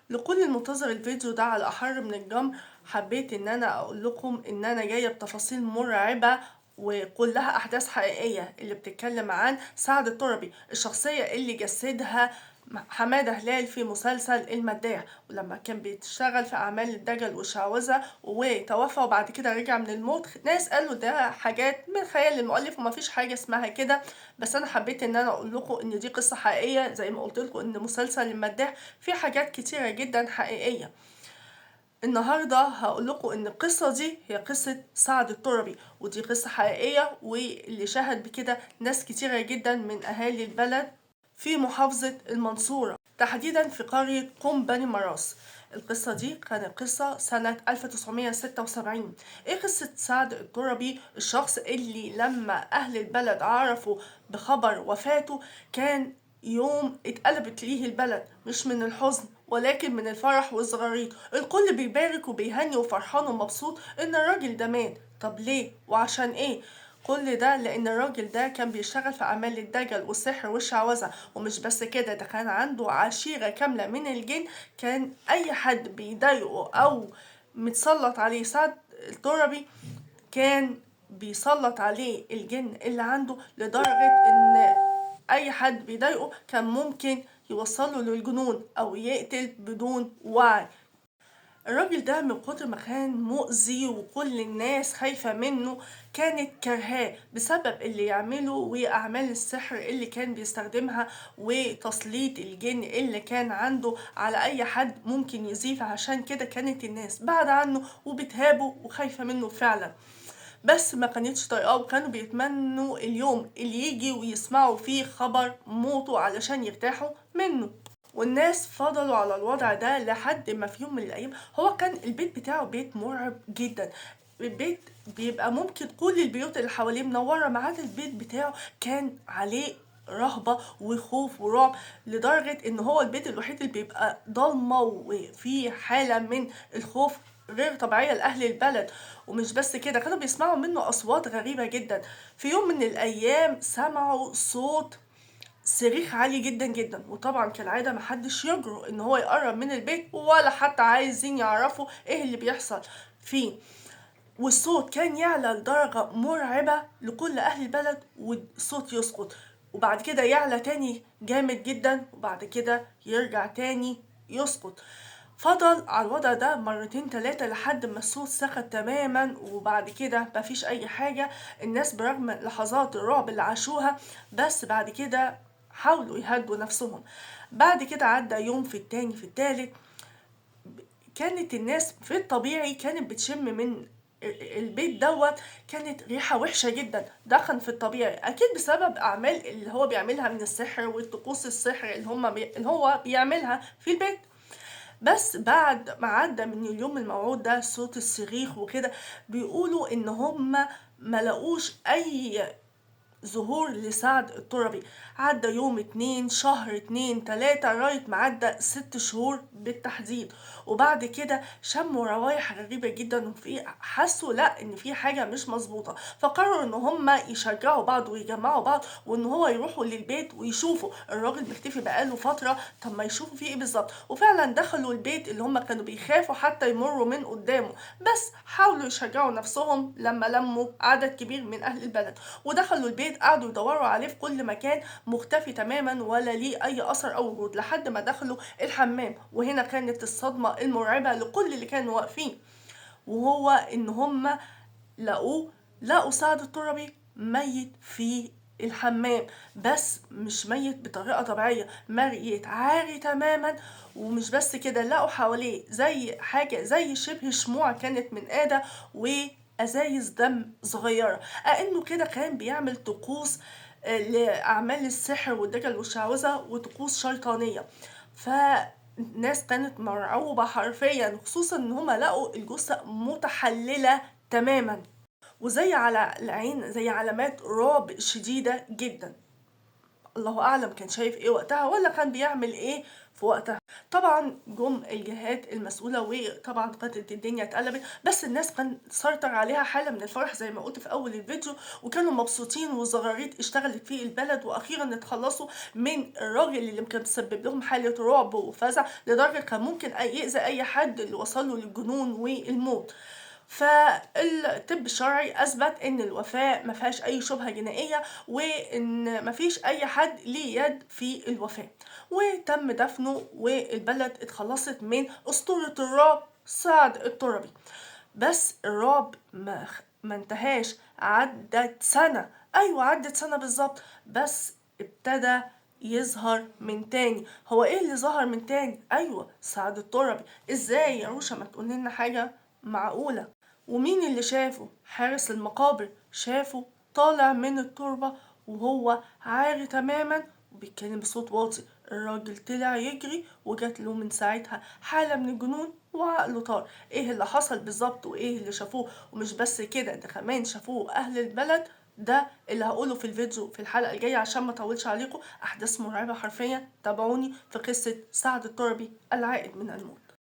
لكل المنتظر الفيديو ده على أحر من الجمر، حبيت إن أنا أقول لكم إن أنا جاية بتفاصيل مرعبة وكلها أحداث حقيقية اللي بتتكلم عن سعد الطربي، الشخصية اللي جسدها حمادة هلال في مسلسل المداح، ولما كان بيشتغل في أعمال الدجل والشعوذة وتوفى وبعد كده رجع من الموت. ناس قالوا ده حاجات من خيال المؤلف ومفيش حاجة اسمها كده، بس أنا حبيت إن أنا أقول لكم إن دي قصة حقيقية زي ما قلت لكم إن مسلسل المداح في حاجات كتيرة جدا حقيقية. النهاردة هقول لكم ان القصة دي هي قصة سعد الطربي، ودي قصة حقيقية واللي شاهد بكده ناس كتيرة جدا من اهالي البلد في محافظة المنصورة، تحديدا في قرية قم بني مراس. القصة دي كانت قصة سنة 1976. ايه قصة سعد الطربي؟ الشخص اللي لما اهل البلد عرفوا بخبر وفاته كان يوم اتقلبت ليه البلد، مش من الحزن ولكن من الفرح والزغاريد. الكل بيبارك وبيهني وفرحان ومبسوط ان الراجل ده مات. طب ليه وعشان ايه؟ كل ده لان الراجل ده كان بيشتغل في اعمال الدجل والسحر والشعوذة، ومش بس كده، ده كان عنده عشيرة كاملة من الجن. كان اي حد بيضايقه او متسلط عليه سعد الطربي كان بيسلط عليه الجن اللي عنده، لدرجة ان اي حد بيضايقه كان ممكن يوصله للجنون او يقتل بدون وعي. الراجل ده من كتر ما كان مؤذي وكل الناس خايفة منه كانت كرهاه بسبب اللي يعمله وأعمال السحر اللي كان بيستخدمها وتسليط الجن اللي كان عنده على أي حد ممكن يزيف. عشان كده كانت الناس بعد عنه وبتهابه وخايفة منه فعلا، بس ما كانتش طايقاه وكانوا بيتمنوا اليوم اللي يجي ويسمعوا فيه خبر موته علشان يرتاحوا منه. والناس فضلوا على الوضع ده لحد ما في يوم من الأيام، هو كان البيت بتاعه بيت مرعب جدا. البيت بيبقى ممكن كل البيوت اللي حواليه منورة ما عدا البيت بتاعه كان عليه رهبة وخوف ورعب، لدرجة ان هو البيت الوحيد اللي بيبقى ضلمة وفيه حالة من الخوف غير طبيعية لأهل البلد. ومش بس كده، كانوا بيسمعوا منه أصوات غريبة جدا. في يوم من الأيام سمعوا صوت صريخ عالي جدا جدا، وطبعا كالعادة محدش يجرؤ ان هو يقرب من البيت ولا حتى عايزين يعرفوا ايه اللي بيحصل فيه. والصوت كان يعلى لدرجة مرعبة لكل أهل البلد والصوت يسقط وبعد كده يعلى تاني جامد جدا وبعد كده يرجع تاني يسقط. فضل على الوضع ده مرتين تلاتة لحد ما الصوت سكت تماما وبعد كده مفيش أي حاجة. الناس برغم لحظات الرعب اللي عاشوها بس بعد كده حاولوا يهدوا نفسهم. بعد كده عدى يوم في التاني في التالت، كانت الناس في الطبيعي كانت بتشم من البيت دوت كانت ريحة وحشة جدا. ده كان في الطبيعي أكيد بسبب أعمال اللي هو بيعملها من السحر والطقوس السحر اللي هو بيعملها في البيت. بس بعد ما عدى من اليوم الموعود ده صوت الصريخ وكده، بيقولوا إن هما ملقوش أي ظهور لسعد الطربي. عدى يوم اتنين، شهر اتنين تلاتة، لغاية ما عدى 6 شهور بالتحديد. وبعد كده شموا روايح غريبة جدا وفي حسوا لا ان في حاجة مش مظبوطة، فقرروا ان هما يشجعوا بعض ويجمعوا بعض وان هو يروحوا للبيت ويشوفوا الراجل مختفي بقاله فترة. طب ما يشوفوا فيه ايه بالظبط. وفعلا دخلوا البيت اللي هما كانوا بيخافوا حتى يمروا من قدامه، بس حاولوا يشجعوا نفسهم لما لموا عدد كبير من اهل البلد ودخلوا البيت. قعدوا يدوروا عليه في كل مكان، مختفي تماما ولا ليه اي اثر او وجود، لحد ما دخلوا الحمام. وهنا كانت الصدمة المرعبة لكل اللي كانوا واقفين، وهو ان هم لقوا سعد الطربي ميت في الحمام. بس مش ميت بطريقة طبيعية، ميت عاري تماما. ومش بس كده، لقوا حواليه زي حاجة زي شبه شموع كانت من آدة وأزايز دم صغيرة، كأنه كده كان بيعمل طقوس لأعمال السحر والدجل والشعوذة وطقوس شيطانية. فالناس كانت مرعوبة حرفيا، خصوصا ان هما لقوا الجثة متحللة تماما وزي على العين زي علامات رعب شديدة جدا. الله اعلم كان شايف ايه وقتها ولا كان بيعمل ايه في وقتها. طبعا جم الجهات المسؤوله وطبعا كانت الدنيا اتقلبت، بس الناس كان سيطر عليها حاله من الفرح زي ما قلت في اول الفيديو، وكانوا مبسوطين والزغاريد اشتغلت في البلد، واخيرا اتخلصوا من الراجل اللي كان مسبب لهم حاله رعب وفزع لدرجه كان ممكن يأذي اي حد، اللي وصله للجنون والموت. فالطب الشرعي اثبت ان الوفاة ما فيهاش اي شبهة جنائية، وان ما فيش اي حد ليه يد في الوفاة، وتم دفنه، والبلد اتخلصت من اسطورة الرعب سعد التربي. بس الرعب ما انتهاش، عدت سنة، ايوه عدت سنة بالظبط، بس ابتدى يظهر من تاني. هو ايه اللي ظهر من تاني؟ ايوه سعد التربي. ازاي يا روشا؟ ما تقول لنا حاجة معقولة. ومين اللي شافه؟ حارس المقابر شافه طالع من التربة وهو عاري تماما وبيتكلم بصوت واطي. الراجل طلع يجري وجات له من ساعتها حالة من الجنون وعقله طار. ايه اللي حصل بالظبط وايه اللي شافوه؟ ومش بس كده، ده كمان شافوه اهل البلد. ده اللي هقوله في الفيديو في الحلقة الجاية عشان ما اطولش عليكم. احداث مرعبة حرفيا. تابعوني في قصة سعد التربي العائد من الموت.